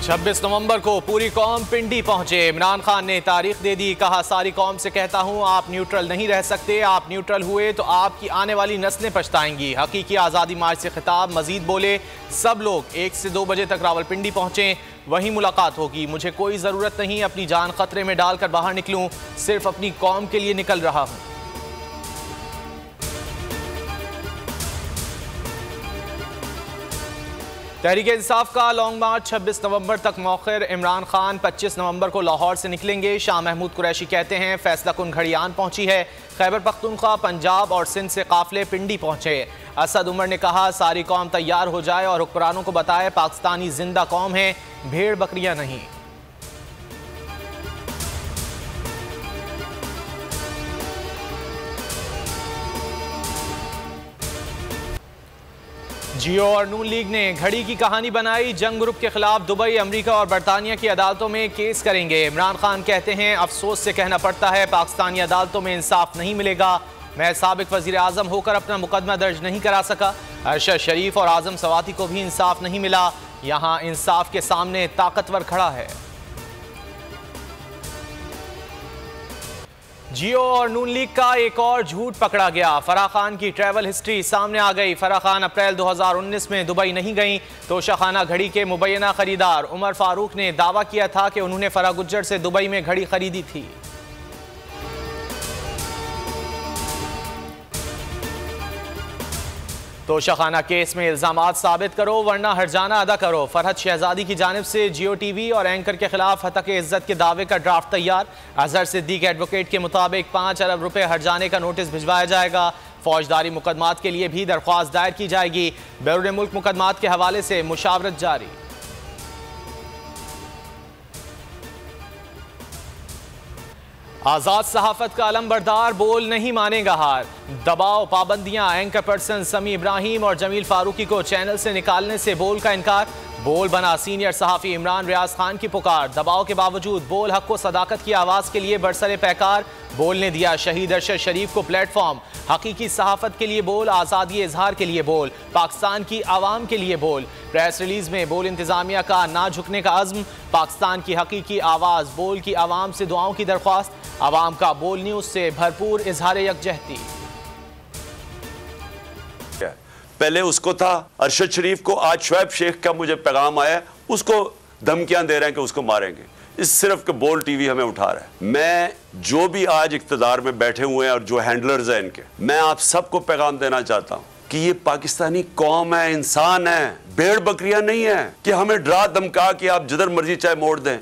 26 नवंबर को पूरी कौम पिंडी पहुंचे। इमरान खान ने तारीख दे दी, कहा सारी कौम से कहता हूं आप न्यूट्रल नहीं रह सकते, आप न्यूट्रल हुए तो आपकी आने वाली नस्लें पछताएंगी। हकीकी आज़ादी मार्च से खिताब, मजीद बोले सब लोग 1 से 2 बजे तक रावलपिंडी पहुंचे, वहीं मुलाकात होगी। मुझे कोई ज़रूरत नहीं अपनी जान खतरे में डालकर बाहर निकलूं, सिर्फ अपनी कौम के लिए निकल रहा हूं। तहरीक इंसाफ का लॉन्ग मार्च 26 नवंबर तक मौखर। इमरान खान 25 नवंबर को लाहौर से निकलेंगे। शाह महमूद कुरैशी कहते हैं फैसला कुन घड़ियान पहुंची है। खैबर पख्तूनख्वा, पंजाब और सिंध से काफिले पिंडी पहुंचे। असद उमर ने कहा सारी कौम तैयार हो जाए और हुक्मरानों को बताए पाकिस्तानी जिंदा कौम है, भेड़ बकरियां नहीं। जियो और नून लीग ने घड़ी की कहानी बनाई। जंग ग्रुप के खिलाफ दुबई, अमेरिका और बरतानिया की अदालतों में केस करेंगे। इमरान खान कहते हैं अफसोस से कहना पड़ता है पाकिस्तानी अदालतों में इंसाफ नहीं मिलेगा। मैं साबिक वजीर आजम होकर अपना मुकदमा दर्ज नहीं करा सका। अरशद शरीफ और आजम सवाती को भी इंसाफ नहीं मिला। यहाँ इंसाफ के सामने ताकतवर खड़ा है। जियो और नून लीग का एक और झूठ पकड़ा गया। फराह खान की ट्रैवल हिस्ट्री सामने आ गई। फराह खान अप्रैल 2019 में दुबई नहीं गईं। तोशाखाना घड़ी के मुबैना खरीदार उमर फारूक ने दावा किया था कि उन्होंने फराह गुज्जर से दुबई में घड़ी खरीदी थी। तोशाखाना केस में इल्जामात साबित करो वरना हर्जाना अदा करो। फरहत शहजादी की जानिब से जियो टीवी और एंकर के खिलाफ हतक इज्जत के दावे का ड्राफ्ट तैयार। अजहर सिद्दीक एडवोकेट के मुताबिक 5 अरब रुपए हर्जाने का नोटिस भिजवाया जाएगा। फौजदारी मुकदमात के लिए भी दरख्वास्त दायर की जाएगी। बैरून मुल्क मुकदमात के हवाले से मुशावरत जारी। आजाद सहाफत का अलंबरदार, बोल नहीं मानेगा हार। दबाव, पाबंदियां, एंकर पर्सन समी इब्राहिम और जमील फारूकी को चैनल से निकालने से बोल का इनकार। बोल बना सीनियर सहाफ़ी इमरान रियाज खान की पुकार। दबाव के बावजूद बोल हक को सदाकत की आवाज़ के लिए बरसरे पैकार। बोल ने दिया शहीद अरशद शरीफ को प्लेटफॉर्म। हकीकी सहाफत के लिए बोल, आज़ादी इजहार के लिए बोल, पाकिस्तान की आवाम के लिए बोल। प्रेस रिलीज में बोल इंतजामिया का ना झुकने का अज़्म। पाकिस्तान की हकीकी आवाज़ बोल की आवाम से दुआओं की दरख्वास्त। आवाम का बोल न्यूज़ से भरपूर इजहार यकजहती। पहले उसको था अरशद शरीफ को, आज शुएब शेख का मुझे पैगाम आया, उसको धमकियां दे रहे हैं कि उसको मारेंगे। इस सिर्फ के बोल टीवी हमें उठा रहा है। मैं जो भी आज इख्तिदार में बैठे हुए हैं और जो हैंडलर्स हैं इनके, मैं आप सबको पैगाम देना चाहता हूं कि ये पाकिस्तानी कौम है, इंसान है, भेड़ बकरियां नहीं है कि हमें डरा धमका कि आप जिधर मर्जी चाहे मोड़ दें।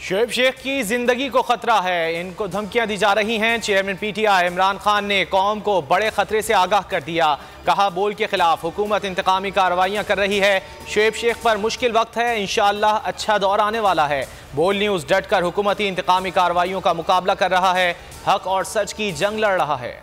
शुएब शेख की जिंदगी को खतरा है, इनको धमकियां दी जा रही हैं। चेयरमैन पीटीआई इमरान खान ने कौम को बड़े खतरे से आगाह कर दिया। कहा बोल के खिलाफ हुकूमत इंतकामी कार्रवाइयां कर रही है। शुएब शेख पर मुश्किल वक्त है, इंशाअल्लाह अच्छा दौर आने वाला है। बोल न्यूज़ डट कर हुकूमती इंतकामी कार्रवाइयों का मुकाबला कर रहा है, हक और सच की जंग लड़ रहा है।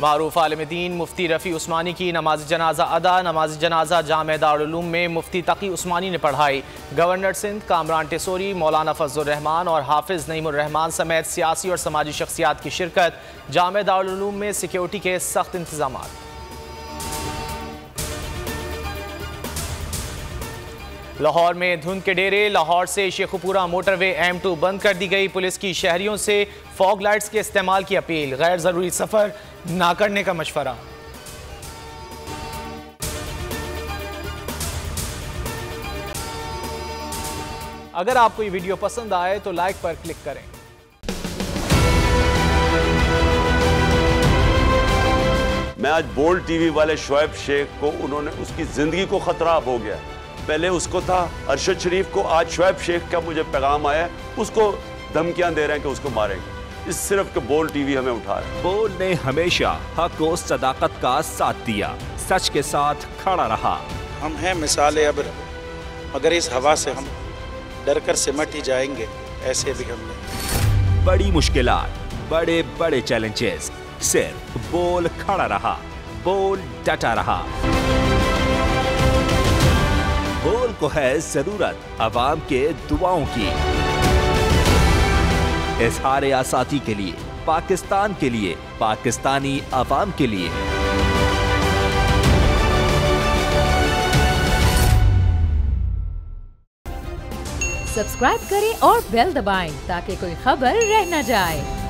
मारूफ आलिम दीन मुफ्ती रफ़ी उस्मानी की नमाज जनाजा अदा। नमाज जनाजा जामे दारुल उलूम में मुफ्ती तकी उस्मानी ने पढ़ाई। गवर्नर सिंध कामरान टेसोरी, मौलाना फजलुर रहमान और हाफिज नईमुर रहमान समेत सियासी और समाजी शख्सियात की शिरकत। जामे दारुल उलूम में सिक्योरिटी के सख्त इंतजाम। लाहौर में धुंध के डेरे। लाहौर से शेखुपुरा मोटरवे M2 बंद कर दी गई। पुलिस की शहरियों से फॉग लाइट्स के इस्तेमाल की अपील। गैर जरूरी सफर ना करने का मशवरा। अगर आपको ये वीडियो पसंद आए तो लाइक पर क्लिक करें। मैं आज बोल टीवी वाले शुएब शेख को, उन्होंने उसकी जिंदगी को खतरा अब हो गया। पहले उसको था अरशद शरीफ को, आज शुएब शेख का मुझे पैगाम आया, उसको धमकियां दे रहे हैं कि उसको मारेंगे। इस सिर्फ के बोल टीवी हमें उठा रहा है। बोल ने हमेशा हक और सदाकत का साथ दिया, सच के साथ खड़ा रहा। हम हैं मिसाल अब्र, मगर इस हवा से हम डर कर सिमट ही जाएंगे, ऐसे भी हमने। बड़ी मुश्किलात, बड़े बड़े चैलेंजेस, सिर्फ बोल खड़ा रहा, बोल डटा रहा। बोल को है जरूरत अवाम के दुआओं की। इजहार आज़ादी के लिए, पाकिस्तान के लिए, पाकिस्तानी अवाम के लिए। सब्सक्राइब करें और बेल दबाएं ताकि कोई खबर रह न जाए।